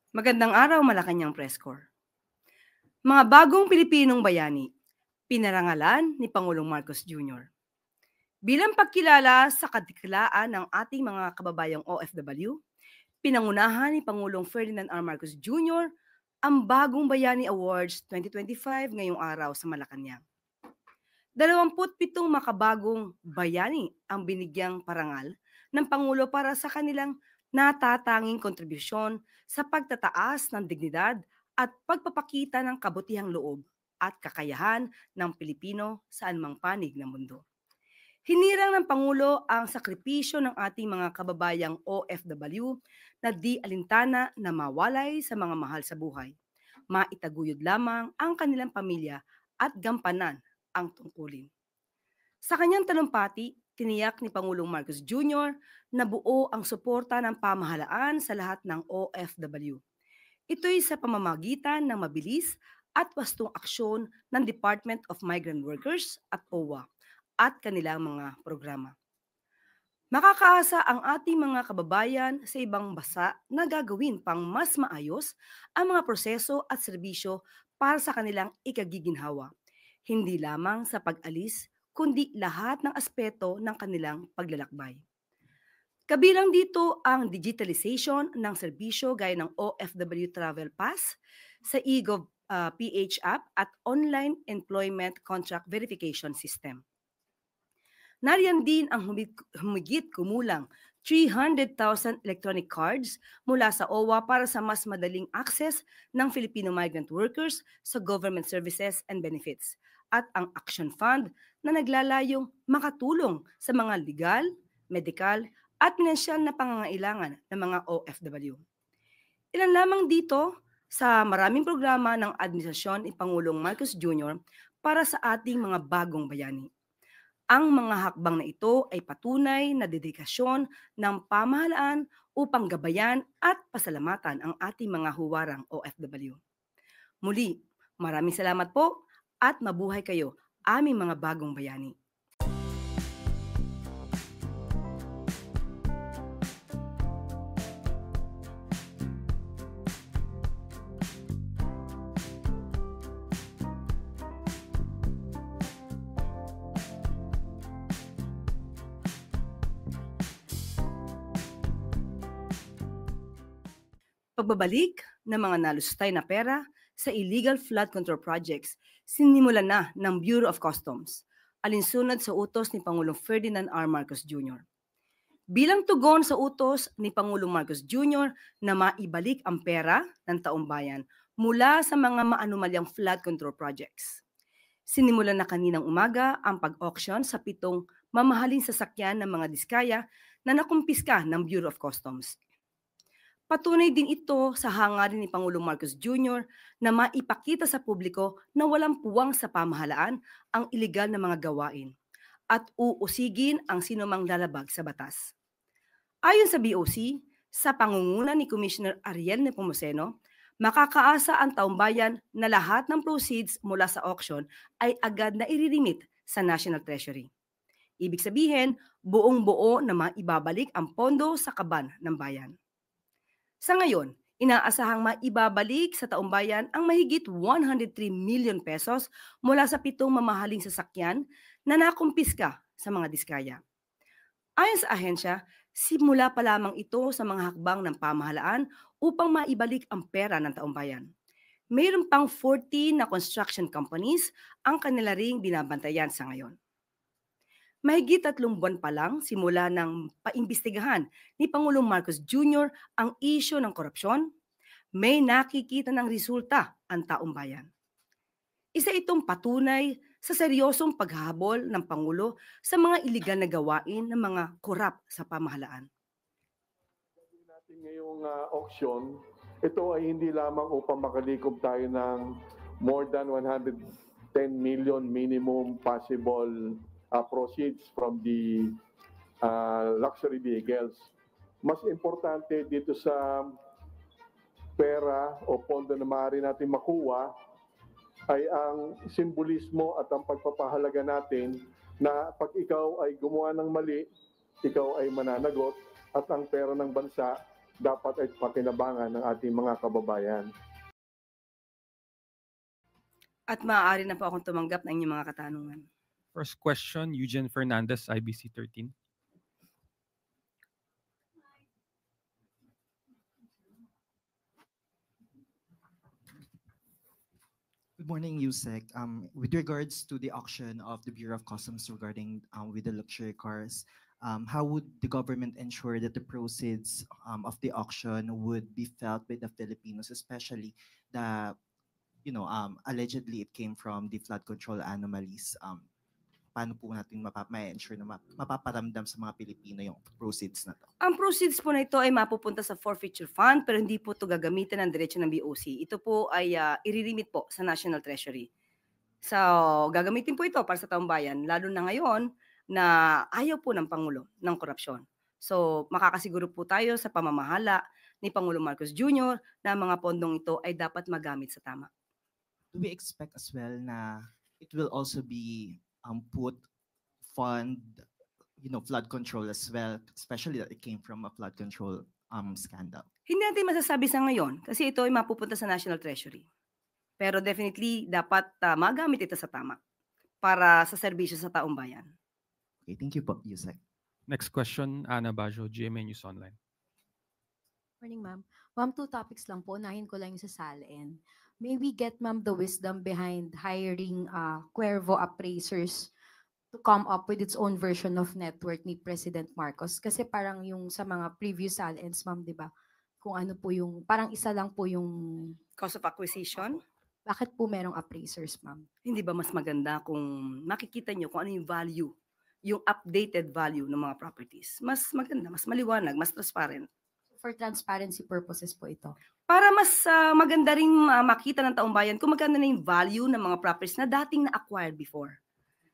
Magandang araw, Malacanang Press Corps. Mga bagong Pilipinong bayani, pinarangalan ni Pangulong Marcos Jr. Bilang pagkilala sa katiklaan ng ating mga kababayang OFW, pinangunahan ni Pangulong Ferdinand R. Marcos Jr. ang Bagong Bayani Awards 2025 ngayong araw sa Malacanang. 27 makabagong bayani ang binigyang parangal ng Pangulo para sa kanilang natatanging kontribusyon sa pagtataas ng dignidad at pagpapakita ng kabutihang loob at kakayahan ng Pilipino sa anumang panig ng mundo. Hinirang ng Pangulo ang sakripisyo ng ating mga kababayang OFW na di alintana na mawalay sa mga mahal sa buhay. Maitaguyod lamang ang kanilang pamilya at gampanan ang tungkulin. Sa kanyang talumpati, tiniyak ni Pangulong Marcos Jr. na buo ang suporta ng pamahalaan sa lahat ng OFW. Ito'y sa pamamagitan ng mabilis at wastong aksyon ng Department of Migrant Workers at OWA at kanilang mga programa. Makakaasa ang ating mga kababayan sa ibang bansa na gagawin pang mas maayos ang mga proseso at serbisyo para sa kanilang ikagiginhawa. Hindi lamang sa pag-alis, kundi lahat ng aspeto ng kanilang paglalakbay. Kabilang dito ang digitalization ng serbisyo gaya ng OFW Travel Pass sa eGov PH app at online employment contract verification system. Nariyan din ang humigit kumulang 300,000 electronic cards mula sa OWA para sa mas madaling access ng Filipino migrant workers sa government services and benefits at ang Action Fund na naglalayong makatulong sa mga legal, medical at pinansyal na pangangailangan ng mga OFW. Ilan lamang dito sa maraming programa ng administrasyon ni Pangulong Marcos Jr. para sa ating mga bagong bayani. Ang mga hakbang na ito ay patunay na dedikasyon ng pamahalaan upang gabayan at pasalamatan ang ating mga huwarang OFW. Muli, maraming salamat po at mabuhay kayo, aming mga bagong bayani. Pagbabalik ng mga nalustay na pera sa illegal flood control projects, sinimulan na ng Bureau of Customs, alinsunod sa utos ni Pangulong Ferdinand R. Marcos Jr. Bilang tugon sa utos ni Pangulong Marcos Jr. na maibalik ang pera ng taong bayan mula sa mga maanumalyang flood control projects. Sinimulan na kaninang umaga ang pag-auction sa 7 mamahaling sasakyan ng mga diskaya na nakumpiska ng Bureau of Customs. Patunay din ito sa hangarin ni Pangulong Marcos Jr. na maipakita sa publiko na walang puwang sa pamahalaan ang iligal na mga gawain at uusigin ang sinumang lalabag sa batas. Ayon sa BOC, sa pangunguna ni Commissioner Ariel Nepomuceno, makakaasa ang taumbayan na lahat ng proceeds mula sa auction ay agad na iririmit sa National Treasury. Ibig sabihin, buong-buo na maibabalik ang pondo sa kaban ng bayan. Sa ngayon, inaasahang maibabalik sa taumbayan ang mahigit 103 million pesos mula sa 7 mamahaling sasakyan na nakumpiska sa mga diskaya. Ayon sa ahensya, simula pa lamang ito sa mga hakbang ng pamahalaan upang maibalik ang pera ng taumbayan. Mayroon pang 14 na construction companies ang kanila ring binabantayan sa ngayon. Mahigit 3 buwan pa lang simula ng paimbestigahan ni Pangulong Marcos Jr. ang isyu ng korupsyon, may nakikita ng resulta ang taong bayan. Isa itong patunay sa seryosong paghahabol ng Pangulo sa mga iligal na gawain ng mga korap sa pamahalaan. Natin ngayong auction, ito ay hindi lamang upang makalikom tayo ng more than 110 million minimum possible proceeds from the luxury vehicles. Mas importante dito sa pera o pondo na maaari natin makuha ay ang simbolismo at ang pagpapahalaga natin na pag ikaw ay gumawa ng mali, ikaw ay mananagot at ang pera ng bansa dapat ay pakinabangan ng ating mga kababayan. At maaari na po akong tumanggap ng inyong mga katanungan. First question, Eugene Fernandez, IBC 13. Good morning, Yusek. With regards to the auction of the Bureau of Customs regarding with the luxury cars, how would the government ensure that the proceeds of the auction would be felt by the Filipinos, especially the, allegedly it came from the flood control anomalies? Paano po natin ma-ensure na mapaparamdam sa mga Pilipino yung proceeds na to? Ang proceeds po na ito ay mapupunta sa forfeiture fund pero hindi po ito gagamitin ng diretso ng BOC. Ito po ay iririmit po sa National Treasury. So, gagamitin po ito para sa taong bayan, lalo na ngayon na ayaw po ng Pangulo ng korupsyon. So, makakasiguro po tayo sa pamamahala ni Pangulong Marcos Jr. na mga pondong ito ay dapat magamit sa tama. Do we expect as well na it will also be put fund, flood control as well, especially that it came from a flood control scandal? Hindi natin masasabi sa ngayon kasi ito ay mapupunta sa National Treasury. Pero definitely dapat magamit ito sa tama para sa serbisyo sa taong bayan. Okay, thank you po, Yusek. Next question, Ana Bajo, GMA News Online. Morning, ma'am. Ma'am, 2 topics lang po. Unahin ko lang yung sa SALN. May we get, ma'am, the wisdom behind hiring Cuervo appraisers to come up with its own version of net worth ni President Marcos? Kasi parang yung sa mga previous SALNs, ma'am, di ba? Kung ano po yung, parang isa lang po yung Cost of acquisition? Bakit po merong appraisers, ma'am? Hindi ba mas maganda kung makikita nyo kung ano yung value, yung updated value ng mga properties? Mas maganda, mas maliwanag, mas transparent. For transparency purposes po ito. Para mas maganda rin makita ng taong bayan kung magkano na yung value ng mga properties na dating na-acquired before.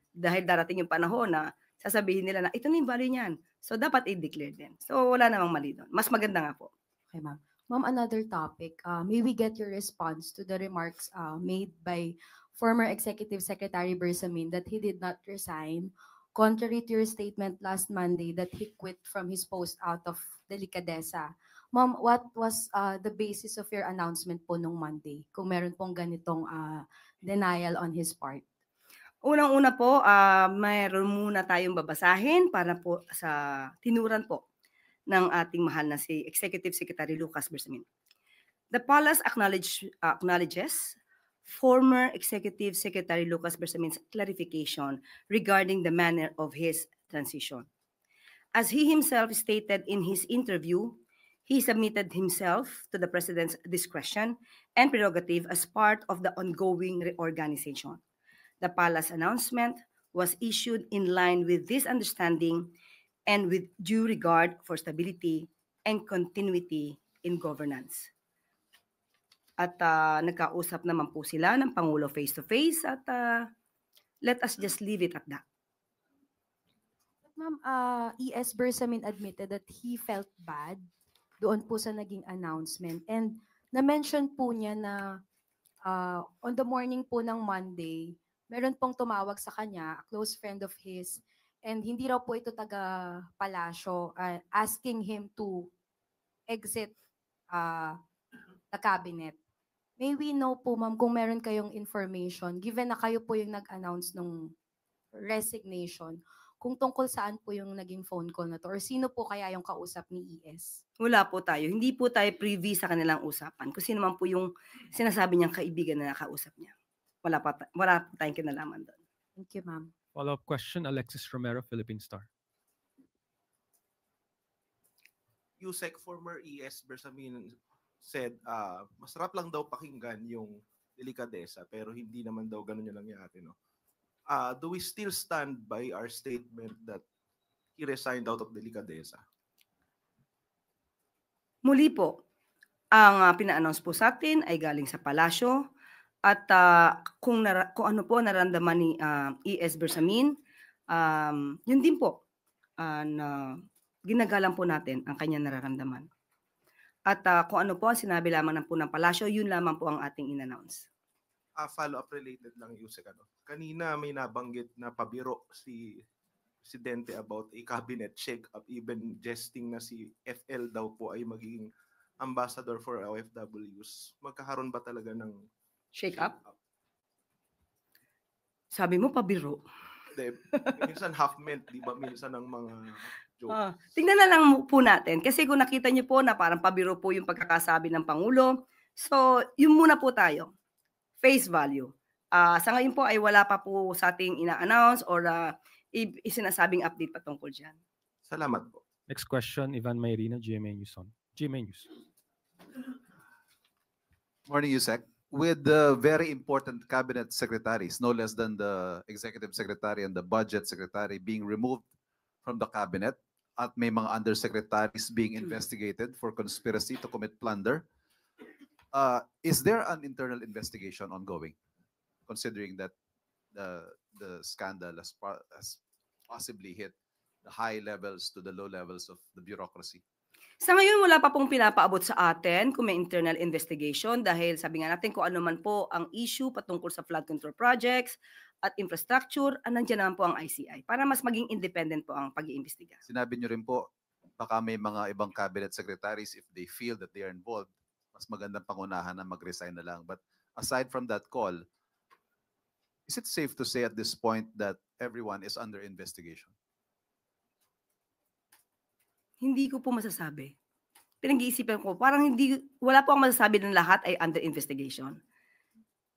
Dahil darating yung panahon na sasabihin nila na ito na yung value niyan. So, dapat i-declare din. So, wala namang mali doon. Mas maganda nga po. Okay, ma'am. Ma'am, another topic. May we get your response to the remarks made by former Executive Secretary Bersamin that he did not resign, contrary to your statement last Monday that he quit from his post out of delicadeza. Ma'am, what was the basis of your announcement po nung Monday? Kung meron pong ganitong denial on his part. Unang-una po, mayroon muna tayong babasahin para po sa tinuran po ng ating mahal na si Executive Secretary Lucas Bersamin. The Palace acknowledges former Executive Secretary Lucas Bersamin's clarification regarding the manner of his transition. As he himself stated in his interview, he submitted himself to the President's discretion and prerogative as part of the ongoing reorganization. The Palace announcement was issued in line with this understanding and with due regard for stability and continuity in governance. At nagkausap naman po sila ng Pangulo face-to-face at let us just leave it at that. Ma'am, E.S. Bersamin admitted that he felt bad doon po sa naging announcement. And na-mention po niya na on the morning po ng Monday, meron pong tumawag sa kanya, a close friend of his, and hindi raw po ito taga palasyo, asking him to exit the cabinet. May we know po, ma'am, kung meron kayong information, given na kayo po yung nag-announce ng resignation, kung tungkol saan po yung naging phone call na to, or sino po kaya yung kausap ni ES? Wala po tayo. Hindi po tayo privy sa kanilang usapan. Kung sino man po yung sinasabi niyang kaibigan na nakausap niya. Wala po tayong kinalaman doon. Thank you, ma'am. Follow-up question, Alexis Romero, Philippine Star. Yusek, former ES Bersamin said, masarap lang daw pakinggan yung delikadesa, pero hindi naman daw ganun yung nangyari, no? Do we still stand by our statement that he resigned out of delicadeza? Muli po, ang pina-announce po sa atin ay galing sa palasyo at kung ano po nararamdaman ni E.S. Bersamin, yun din po na ginagalang po natin ang kanyang nararamdaman. At kung ano po ang sinabi lamang po ng palasyo, yun lamang po ang ating in-announce. Follow-up related lang, Yusek. Kanina may nabanggit na pabiro si presidente about a cabinet shake-up, even jesting na si FL daw po ay magiging ambassador for OFWs. Magkakaroon ba talaga ng Shake up? Sabi mo, pabiro. Hindi, minsan half-meant, di ba? Minsan ng mga jokes. Tingnan na lang po natin. Kasi kung nakita niyo po na parang pabiro po yung pagkakasabi ng Pangulo, so yun muna po tayo. Face value. Sa ngayon po ay wala pa po sa ating ina-announce or isinasabing update patungkol dyan. Salamat po. Next question, Ivan Mayrina, GMA News on. GMA News. Morning, Yusek. With the very important cabinet secretaries, no less than the executive secretary and the budget secretary being removed from the cabinet, at may mga undersecretaries being investigated for conspiracy to commit plunder, is there an internal investigation ongoing, considering that the scandal has possibly hit the high levels to the low levels of the bureaucracy? Sa ngayon, wala pa pong pinapaabot sa atin kung may internal investigation dahil sabi nga natin kung ano man po ang issue patungkol sa flood control projects at infrastructure, nandiyan naman po ang ICI para mas maging independent po ang pag-iimbestiga. Sinabi niyo rin po, baka may mga ibang cabinet secretaries, if they feel that they are involved, mas magandang pangunahan na mag-resign na lang. But aside from that call, is it safe to say at this point that everyone is under investigation? Hindi ko po masasabi. Pinag-iisipan ko, parang wala po ang masasabi ng lahat ay under investigation.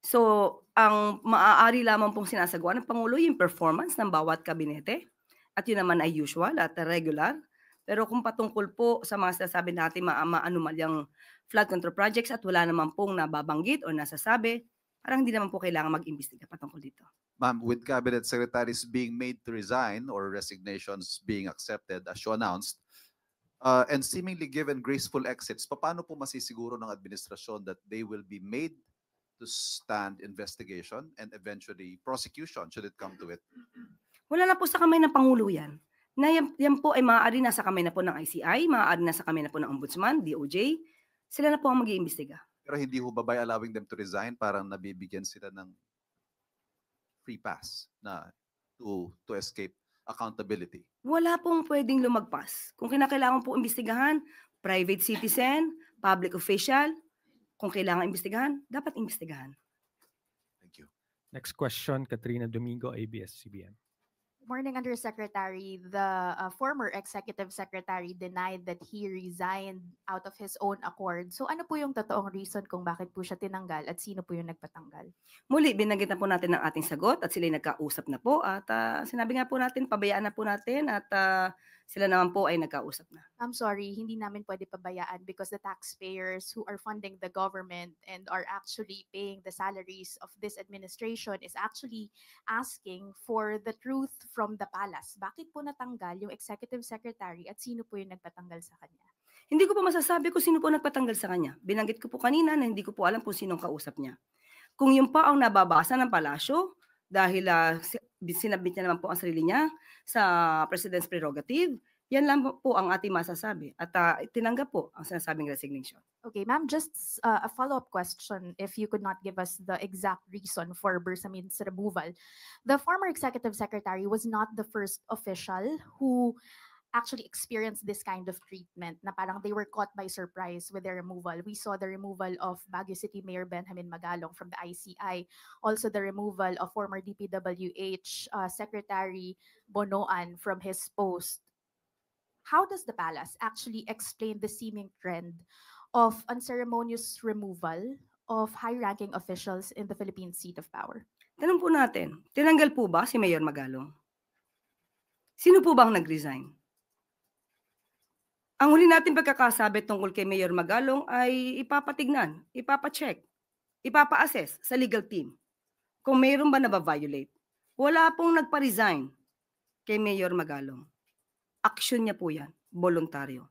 So, ang maaari lamang pong sinasagawa ng Pangulo yung performance ng bawat kabinete at yun naman ay usual at regular. Pero kung patungkol po sa mga sinasabi natin maanumalyang flood control projects at wala naman pong nababanggit o nasasabi, parang hindi naman po kailangan mag-imbestiga patungkol dito. Ma'am, with cabinet secretaries being made to resign or resignations being accepted as you announced, and seemingly given graceful exits, paano po masisiguro ng administrasyon that they will be made to stand investigation and eventually prosecution should it come to it? Wala na po sa kamay ng Pangulo yan. Na yan po ay maaari na sa kamay na po ng ICI, maaari na sa kamay na po ng Ombudsman, DOJ. Sila na po ang mag-iimbestiga. Pero hindi ho ba by allowing them to resign, parang nabibigyan sila ng free pass na to escape accountability? Wala pong pwedeng lumagpas. Kung kinakailangan po imbestigahan, private citizen, public official, kung kailangan imbestigahan, dapat imbestigahan. Thank you. Next question, Katrina Domingo, ABS-CBN. Morning, Undersecretary. The former executive secretary denied that he resigned out of his own accord. So ano po yung totoong reason kung bakit po siya tinanggal at sino po yung nagpatanggal? Muli, binanggit na po natin ang ating sagot at sila'y nagkausap na po at sinabi nga po natin, pabayaan na po natin at sila naman po ay nagkausap na. I'm sorry, hindi namin pwede pabayaan because the taxpayers who are funding the government and are actually paying the salaries of this administration is actually asking for the truth from the palace. Bakit po natanggal yung executive secretary at sino po yung nagpatanggal sa kanya? Hindi ko po masasabi kung sino po nagpatanggal sa kanya. Binanggit ko po kanina na hindi ko po alam kung sinong kausap niya. Kung yun pa ang nababasa ng palasyo, dahil sinabit niya naman po ang sarili niya sa President's prerogative, yan lang po ang ating masasabi. At tinanggap po ang sinasabing resignation. Okay, ma'am, just a follow-up question if you could not give us the exact reason for Bersamin's removal. The former executive secretary was not the first official who actually experienced this kind of treatment na parang they were caught by surprise with their removal. We saw the removal of Baguio City Mayor Benjamin Magalong from the ICI, also the removal of former DPWH Secretary Bonoan from his post. How does the palace actually explain the seeming trend of unceremonious removal of high-ranking officials in the Philippine seat of power? Tanong po natin, tinanggal po ba si Mayor Magalong? Sino po bang nag-resign? Ang huli natin pagkakasabi tungkol kay Mayor Magalong ay ipapatignan, ipapacheck, ipapa-assess sa legal team kung mayroon ba na-violate. Wala pong nagpa-resign kay Mayor Magalong. Action niya po yan, voluntaryo.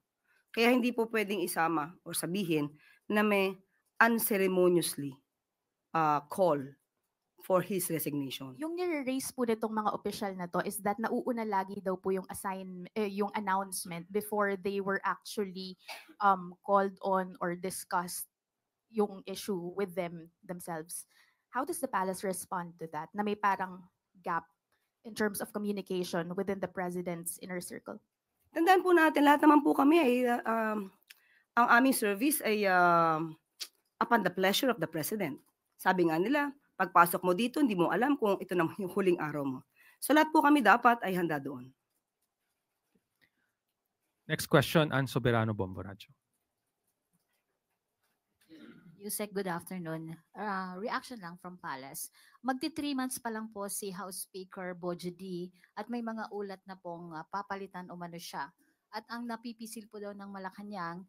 Kaya hindi po pwedeng isama o sabihin na may unceremoniously call for his resignation. Yung nire-raise po nitong mga official na to is that nauuna lagi daw po yung yung announcement before they were actually called on or discussed yung issue with themselves. How does the palace respond to that? Na may parang gap in terms of communication within the president's inner circle? Tandaan po natin, lahat naman po kami ay, ang aming service ay upon the pleasure of the President. Sabi nga nila, pagpasok mo dito, hindi mo alam kung ito naman yung huling araw mo. So lahat po kami dapat ay handa doon. Next question, Ann Soberano, Bombo Radio. Yusek, good afternoon. Reaction lang from Palace. Magti 3 months pa lang po si House Speaker Bojo D at may mga ulat na pong papalitan umano siya. At ang napipisil po daw ng Malacanang,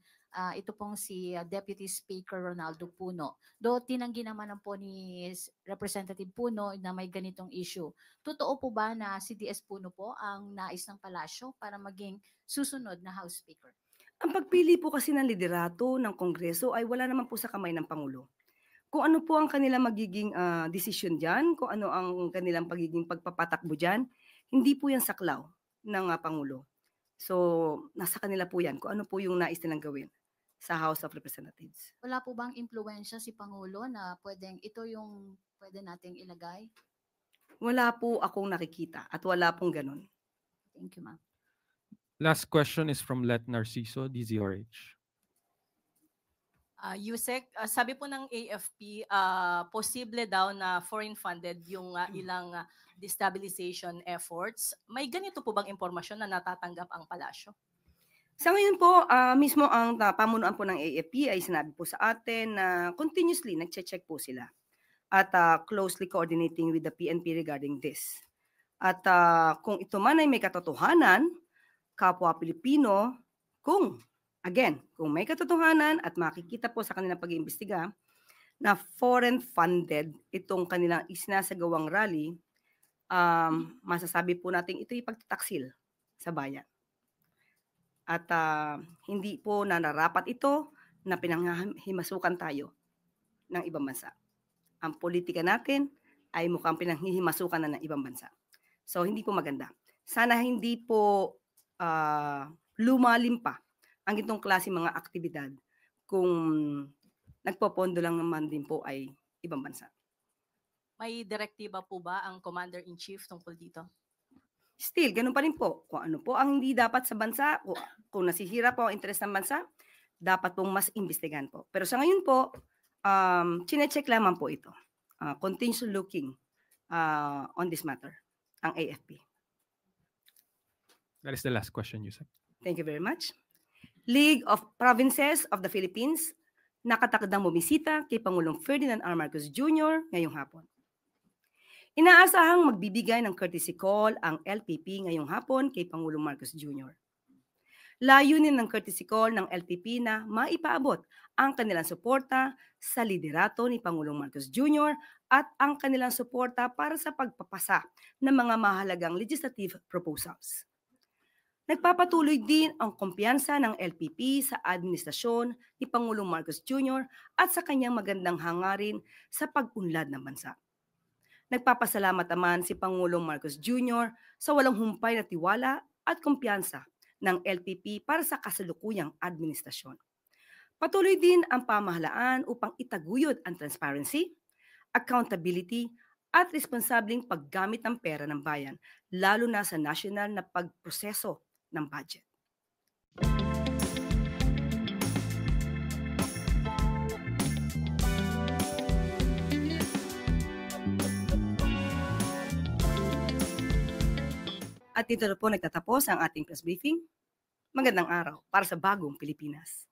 ito pong si Deputy Speaker Ronaldo Puno. Do tinanggi naman po ni Representative Puno na may ganitong issue. Totoo po ba na si DS Puno po ang nais ng palasyo para maging susunod na House Speaker? Ang pagpili po kasi ng liderato ng Kongreso ay wala naman po sa kamay ng Pangulo. Kung ano po ang kanilang magiging desisyon dyan, kung ano ang kanilang pagiging pagpapatakbo dyan, hindi po yan saklaw ng Pangulo. So, nasa kanila po yan, kung ano po yung nais nilang gawin sa House of Representatives. Wala po bang impluwensya si Pangulo na pwedeng ito yung pwede nating ilagay? Wala po akong nakikita at wala pong ganun. Thank you, ma'am. Last question is from Let Narciso, DZRH. Yusek, sabi po ng AFP, posible daw na foreign funded yung ilang destabilization efforts. May ganito po bang impormasyon na natatanggap ang palasyo? Sa ngayon po, mismo ang pamunuan po ng AFP ay sinabi po sa atin na continuously nagche-check po sila at closely coordinating with the PNP regarding this. At kung ito man ay may katotohanan, kapwa Pilipino, kung may katotohanan at makikita po sa kanilang pag-iimbestiga na foreign funded itong kanilang isinasagawang rally, masasabi po natin ito'y pagtataksil sa bayan. At hindi po nararapat ito na pinanghimasukan tayo ng ibang bansa. Ang politika natin ay mukhang pinanghihimasukan na ng ibang bansa. So hindi po maganda. Sana hindi po lumalim pa ang itong klase mga aktibidad kung nagpopondo lang naman din po ay ibang bansa. May direktiba po ba ang Commander-in-Chief tungkol dito? Still, ganun pa rin po. Kung ano po ang hindi dapat sa bansa, kung nasisira po ang interes ng bansa, dapat pong mas imbestigahan po. Pero sa ngayon po, chinecheck lamang po ito. Continues looking on this matter, ang AFP. That is the last question, Yusek. Thank you very much. League of Provinces of the Philippines, nakatakdang bumisita kay Pangulong Ferdinand R. Marcos Jr. ngayong hapon. Inaasahang magbibigay ng courtesy call ang LPP ngayong hapon kay Pangulong Marcos Jr. Layunin ng courtesy call ng LPP na maipaabot ang kanilang suporta sa liderato ni Pangulong Marcos Jr. at ang kanilang suporta para sa pagpapasa ng mga mahalagang legislative proposals. Nagpapatuloy din ang kumpiyansa ng LPP sa administrasyon ni Pangulong Marcos Jr. at sa kanyang magandang hangarin sa pag-unlad ng bansa. Nagpapasalamat naman si Pangulong Marcos Jr. sa walang humpay na tiwala at kumpiyansa ng LPP para sa kasalukuyang administrasyon. Patuloy din ang pamahalaan upang itaguyod ang transparency, accountability, at responsableng paggamit ng pera ng bayan, lalo na sa national na pagproseso ng budget. At dito na po nagtatapos ang ating press briefing. Magandang araw para sa bagong Pilipinas.